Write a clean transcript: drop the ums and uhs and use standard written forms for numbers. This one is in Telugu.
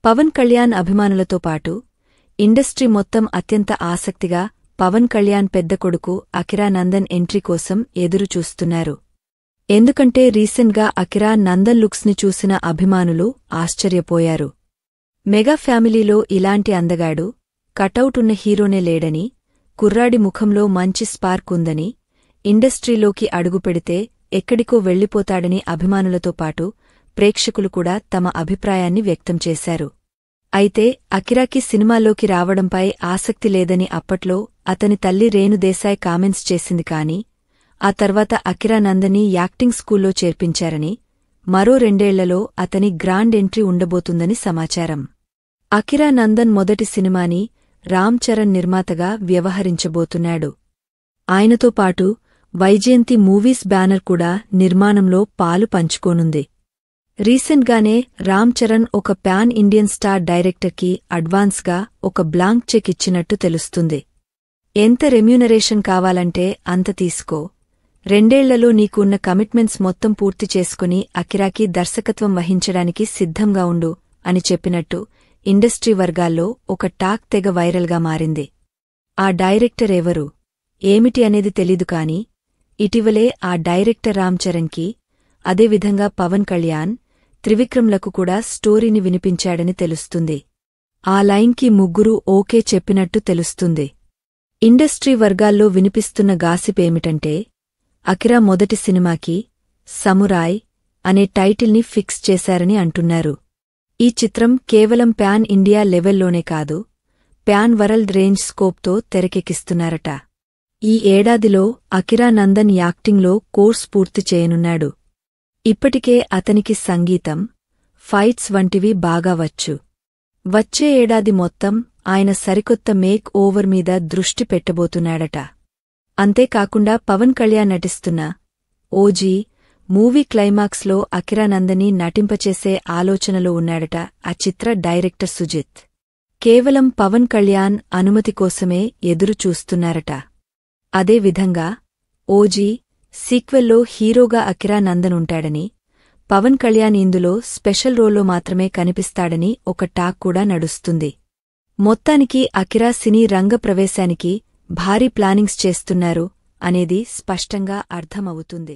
పవన్ కళ్యాణ్ అభిమానులతో పాటు ఇండస్ట్రీ మొత్తం అత్యంత ఆసక్తిగా పవన్ కళ్యాణ్ పెద్ద కొడుకు అకిరా నందన్ ఎంట్రీ కోసం ఎదురుచూస్తున్నారు. ఎందుకంటే రీసెంట్గా అకిరా నందన్ లుక్స్ని చూసిన అభిమానులు ఆశ్చర్యపోయారు. మెగా ఫ్యామిలీలో ఇలాంటి అందగాడు, కటౌట్ ఉన్న హీరోనే లేడని, కుర్రాడి ముఖంలో మంచి స్పార్క్ ఉందని, ఇండస్ట్రీలోకి అడుగుపెడితే ఎక్కడికో వెళ్లిపోతాడని అభిమానులతో పాటు ప్రేక్షకులు కూడా తమ అభిప్రాయాన్ని వ్యక్తం చేశారు. అయితే అకిరాకి సినిమాలోకి రావడంపై ఆసక్తి లేదని అప్పట్లో అతని తల్లి రేణు దేశాయ్ కామెంట్స్ చేసింది కానీ, ఆ తర్వాత అకిరా నందన్ని యాక్టింగ్ స్కూల్లో చేర్పించారని, మరో 2 ఏళ్లలో అతని గ్రాండ్ ఎంట్రీ ఉండబోతుందని సమాచారం. అకిరా నందన్ మొదటి సినిమాని రామ్ చరణ్ నిర్మాతగా వ్యవహరించబోతున్నాడు. ఆయనతో పాటు వైజయంతి మూవీస్ బ్యానర్ కూడా నిర్మాణంలో పాలు పంచుకోనుంది. రీసెంట్గానే రామ్ చరణ్ ఒక ప్యాన్ ఇండియన్ స్టార్ డైరెక్టర్కి అడ్వాన్స్గా ఒక బ్లాంక్ చెక్ ఇచ్చినట్టు తెలుస్తుంది. ఎంత రెమ్యూనరేషన్ కావాలంటే అంత తీసుకో, 2 ఏళ్లలో నీకు ఉన్న కమిట్మెంట్స్ మొత్తం పూర్తి చేసుకుని అకిరాకి దర్శకత్వం వహించడానికి సిద్ధంగా ఉండు అని చెప్పినట్టు ఇండస్ట్రీ వర్గాల్లో ఒక టాక్ తెగ వైరల్గా మారింది. ఆ డైరెక్టర్ ఎవరు, ఏమిటి అనేది తెలీదు కానీ, ఇటీవలే ఆ డైరెక్టర్ రామ్ చరణ్కి, అదేవిధంగా పవన్ కళ్యాణ్, త్రివిక్రమ్లకు కూడా స్టోరీని వినిపించాడని తెలుస్తుంది. ఆ లైన్కి ముగ్గురూ ఓకే చెప్పినట్టు తెలుస్తుంది. ఇండస్ట్రీ వర్గాల్లో వినిపిస్తున్న గాసిపేమిటంటే, అకిరా మొదటి సినిమాకి సమురాయ్ అనే టైటిల్ని ఫిక్స్ చేశారని అంటున్నారు. ఈ చిత్రం కేవలం ప్యాన్ ఇండియా లెవెల్లోనే కాదు, ప్యాన్ వరల్డ్ రేంజ్ స్కోప్తో తెరకెక్కిస్తున్నారట. ఈ ఏడాదిలో అకిరా నందన్ యాక్టింగ్లో కోర్స్ పూర్తి చేయనున్నాడు. ఇప్పటికే అతనికి సంగీతం, ఫైట్స్ వంటివి బాగా వచ్చు. వచ్చే ఏడాది మొత్తం ఆయన సరికొత్త మేక్ ఓవర్ మీద దృష్టి పెట్టబోతున్నాడట. అంతేకాకుండా పవన్ కళ్యాణ్ నటిస్తున్న ఓజీ మూవీ క్లైమాక్స్లో అకిరా నందన్ని నటింపచేసే ఆలోచనలో ఉన్నాడట ఆ చిత్ర డైరెక్టర్ సుజిత్. కేవలం పవన్ కళ్యాణ్ అనుమతి కోసమే ఎదురు చూస్తున్నారట. అదేవిధంగా ఓజీ సీక్వెల్లో హీరోగా అకిరా నందన్ ఉంటాడని, పవన్ కళ్యాణ్ ఇందులో స్పెషల్ రోల్లో మాత్రమే కనిపిస్తాడని ఒక టాక్ కూడా నడుస్తుంది. మొత్తానికి అకిరా సినీ రంగ ప్రవేశానికి భారీ ప్లానింగ్స్ చేస్తున్నారు అనేది స్పష్టంగా అర్థమవుతుంది.